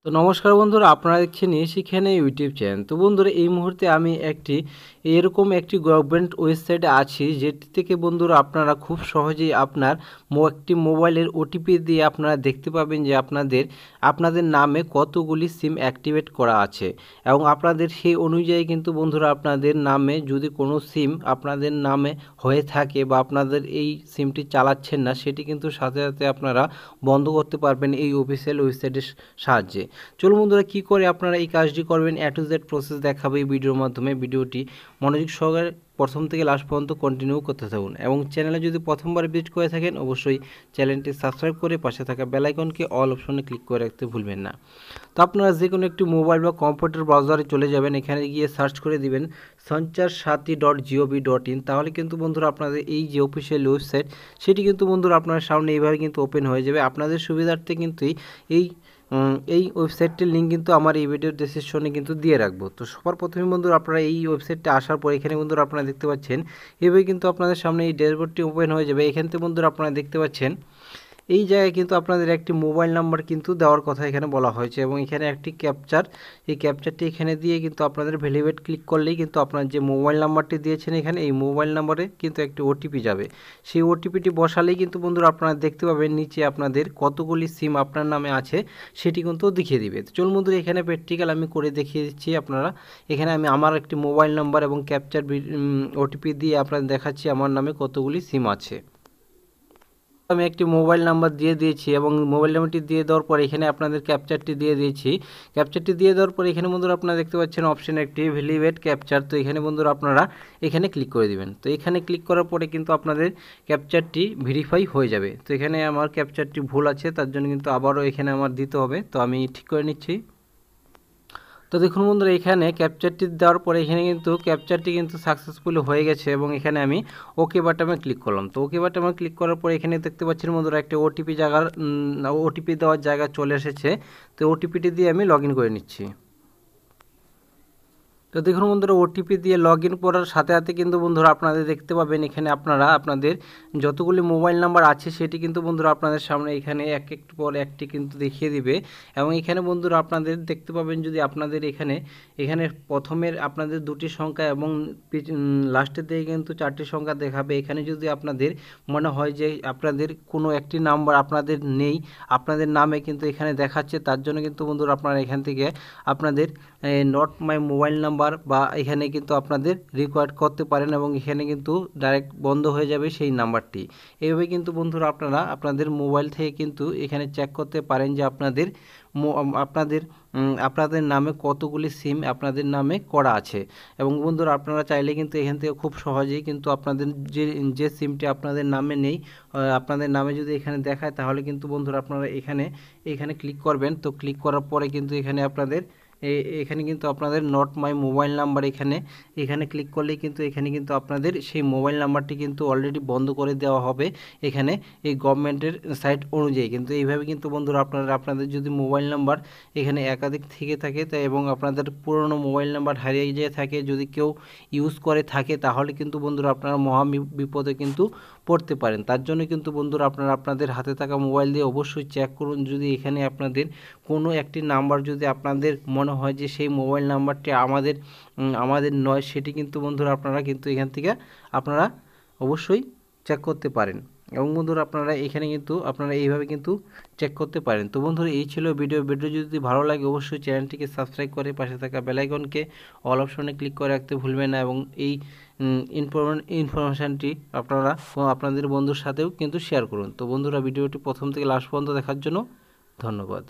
তো নমস্কার বন্ধুরা, আপনারা দেখছেন শিখেন ইউটিউব চ্যানেল। তো বন্ধুরা, এই মুহূর্তে আমি এরকম একটি গভর্নমেন্ট ওয়েবসাইটে আছি, যেটি থেকে বন্ধুরা আপনারা খুব সহজেই আপনার একটি মোবাইলের ওটিপি দিয়ে আপনারা দেখতে পাবেন যে আপনাদের নামে কতগুলি সিম অ্যাক্টিভেট করা আছে, এবং আপনাদের সেই অনুযায়ী কিন্তু বন্ধুরা আপনাদের নামে যদি কোনো সিম আপনাদের নামে হয়ে থাকে বা আপনাদের এই সিমটি চালাচ্ছেন না, সেটি কিন্তু সাথে সাথে আপনারা বন্ধ করতে পারবেন এই অফিসিয়াল ওয়েবসাইটের সাহায্যে। চলুন বন্ধুরা, কী করে আপনারা এই কাজটি করবেন A to Z প্রসেস দেখাবো এই ভিডিওর মাধ্যমে। ভিডিওটি মনোযোগ সহকারে প্রথম থেকে লাস্ট পর্যন্ত কন্টিনিউ করতে থাকুন, এবং চ্যানেলে যদি প্রথমবার ভিজিট করে থাকেন অবশ্যই চ্যানেলটি সাবস্ক্রাইব করে পাশে থাকা বেল আইকনকে অল অপশনে ক্লিক করে রাখতে ভুলবেন না। তো আপনারা যে কোনো একটি মোবাইল বা কম্পিউটার ব্রাউজারে চলে যাবেন, এখানে গিয়ে সার্চ করে দিবেন sancharsati.gov.in। তাহলে কিন্তু বন্ধুরা আপনাদের এই যে অফিসিয়াল ওয়েবসাইট, সেটি কিন্তু বন্ধুরা আপনার সামনে এইভাবে কিন্তু ওপেন হয়ে যাবে। আপনাদের সুবিধার্থে কিন্তু এই ওয়েবসাইটটির লিঙ্ক কিন্তু আমার এই ভিডিওর ডেসক্রিপশনে কিন্তু দিয়ে রাখবো। তো সবার প্রথমে বন্ধুরা আপনারা এই ওয়েবসাইটটা আসার পর এখানে বন্ধুরা আপনারা দেখতে পাচ্ছেন এভাবে কিন্তু আপনাদের সামনে এই ড্যাশবোর্ডটি ওপেন হয়ে যাবে। এখান থেকে বন্ধুরা আপনারা দেখতে পাচ্ছেন এই জায়গায় কিন্তু আপনাদের একটি মোবাইল নাম্বার কিন্তু দেওয়ার কথা এখানে বলা হয়েছে, এবং এখানে একটি ক্যাপচার, এই ক্যাপচারটি এখানে দিয়ে কিন্তু আপনাদের ভ্যালিডেট ক্লিক করলেই কিন্তু আপনার যে মোবাইল নাম্বারটি দিয়েছেন এখানে, এই মোবাইল নাম্বারে কিন্তু একটি ওটিপি যাবে। সেই ওটিপিটি বসালেই কিন্তু বন্ধুরা আপনারা দেখতে পাবেন নিচে আপনাদের কতগুলি সিম আপনার নামে আছে সেটি কিন্তু দেখিয়ে দিবে। তো চলুন বন্ধুরা, এখানে প্র্যাকটিক্যাল আমি করে দেখিয়ে দিচ্ছি। আপনারা এখানে আমি আমার একটি মোবাইল নাম্বার এবং ক্যাপচার ওটিপি দিয়ে আপনাদের দেখাচ্ছি আমার নামে কতগুলি সিম আছে। আমি একটি মোবাইল নাম্বার দিয়ে দিয়েছি, এবং মোবাইল নাম্বারটি দিয়ে দেওয়ার পর এখানে আপনাদের ক্যাপচারটি দিয়ে দিয়েছি। ক্যাপচারটি দিয়ে দেওয়ার পর এখানে বন্ধুরা আপনারা দেখতে পাচ্ছেন অপশন একটি ভ্যালিডেট ক্যাপচার। তো এখানে বন্ধুরা আপনারা এখানে ক্লিক করে দিবেন। তো এখানে ক্লিক করার পরে কিন্তু আপনাদের ক্যাপচারটি ভেরিফাই হয়ে যাবে। তো এখানে আমার ক্যাপচারটি ভুল আছে, তার জন্য কিন্তু আবারও এখানে আমার দিতে হবে। তো আমি ঠিক করে নিচ্ছি। তো দেখুন বন্ধুরা, এখানে ক্যাপচারটি দেওয়ার পরে এখানে কিন্তু ক্যাপচারটি কিন্তু সাকসেসফুল হয়ে গেছে, এবং এখানে আমি ওকে বাটনে ক্লিক করলাম। তো ওকে বাটনে ক্লিক করার পরে এখানে দেখতে পাচ্ছেন বন্ধুরা একটা ওটিপি দেওয়ার জায়গা চলে এসেছে। তো ওটিপিটি দিয়ে আমি লগ ইন করে নিচ্ছি। তো দেখুন বন্ধুরা, ওটিপি দিয়ে লগ ইন করার সাথে সাথে কিন্তু বন্ধুরা আপনাদের দেখতে পাবেন এখানে আপনারা আপনাদের যতগুলি মোবাইল নাম্বার আছে সেটি কিন্তু বন্ধুরা আপনাদের সামনে এখানে এক একটু পর একটি কিন্তু দেখিয়ে দিবে। এবং এখানে বন্ধুরা আপনাদের দেখতে পাবেন যদি আপনাদের এখানে প্রথমের আপনাদের দুটি সংখ্যা এবং লাস্টের দিকে কিন্তু চারটি সংখ্যা দেখাবে। এখানে যদি আপনাদের মনে হয় যে আপনাদের কোনো একটি নাম্বার আপনাদের নেই, আপনাদের নামে কিন্তু এখানে দেখাচ্ছে, তার জন্য কিন্তু বন্ধুরা আপনারা এখান থেকে আপনাদের নট মাই মোবাইল নাম্বার বা এখানে কিন্তু আপনাদের রিকোয়ার্ড করতে পারেন, এবং এখানে কিন্তু ডাইরেক্ট বন্ধ হয়ে যাবে সেই নাম্বারটি। এইভাবে কিন্তু বন্ধুরা আপনারা আপনাদের মোবাইল থেকে কিন্তু এখানে চেক করতে পারেন যে আপনাদের নামে কতগুলি সিম আপনাদের নামে করা আছে। এবং বন্ধুরা আপনারা চাইলে কিন্তু এখান থেকে খুব সহজেই কিন্তু আপনাদের যে সিমটি আপনাদের নামে নেই, আপনাদের নামে যদি এখানে দেখায়, তাহলে কিন্তু বন্ধুরা আপনারা এখানে ক্লিক করবেন। তো ক্লিক করার পরে কিন্তু এখানে কিন্তু আপনাদের নট মাই মোবাইল নাম্বার এখানে ক্লিক করলেই কিন্তু এখানে কিন্তু আপনাদের সেই মোবাইল নাম্বারটি কিন্তু অলরেডি বন্ধ করে দেওয়া হবে এখানে এই গভর্নমেন্টের সাইট অনুযায়ী। কিন্তু এইভাবে কিন্তু বন্ধুরা আপনাদের যদি মোবাইল নাম্বার এখানে একাধিক থেকে থাকে এবং আপনাদের পুরনো মোবাইল নাম্বার হারিয়ে যেয়ে থাকে, যদি কেউ ইউজ করে থাকে, তাহলে কিন্তু বন্ধুরা আপনারা মহা বিপদে কিন্তু পড়তে পারেন। তার জন্য কিন্তু বন্ধুরা আপনারা আপনাদের হাতে থাকা মোবাইল দিয়ে অবশ্যই চেক করুন, যদি এখানে আপনাদের কোনো একটি নাম্বার যদি আপনাদের মনে হয় যে সেই মোবাইল নাম্বারটি আমাদের নয়, সেটি কিন্তু বন্ধুরা আপনারা কিন্তু এখান থেকে আপনারা অবশ্যই চেক করতে পারেন। এবং বন্ধুরা আপনারা এখানে কিন্তু আপনারা এইভাবে কিন্তু চেক করতে পারেন। তো বন্ধুরা এই ছিল ভিডিও যদি ভালো লাগে অবশ্যই চ্যানেলটিকে সাবস্ক্রাইব করে পাশে থাকা বেল আইকনকে অল অপশনে ক্লিক করে রাখতে ভুলবেন না, এবং এই ইনফরমেশানটি আপনারা আপনাদের বন্ধুর সাথেও কিন্তু শেয়ার করুন। তো বন্ধুরা ভিডিওটি প্রথম থেকে লাস্ট পর্যন্ত দেখার জন্য ধন্যবাদ।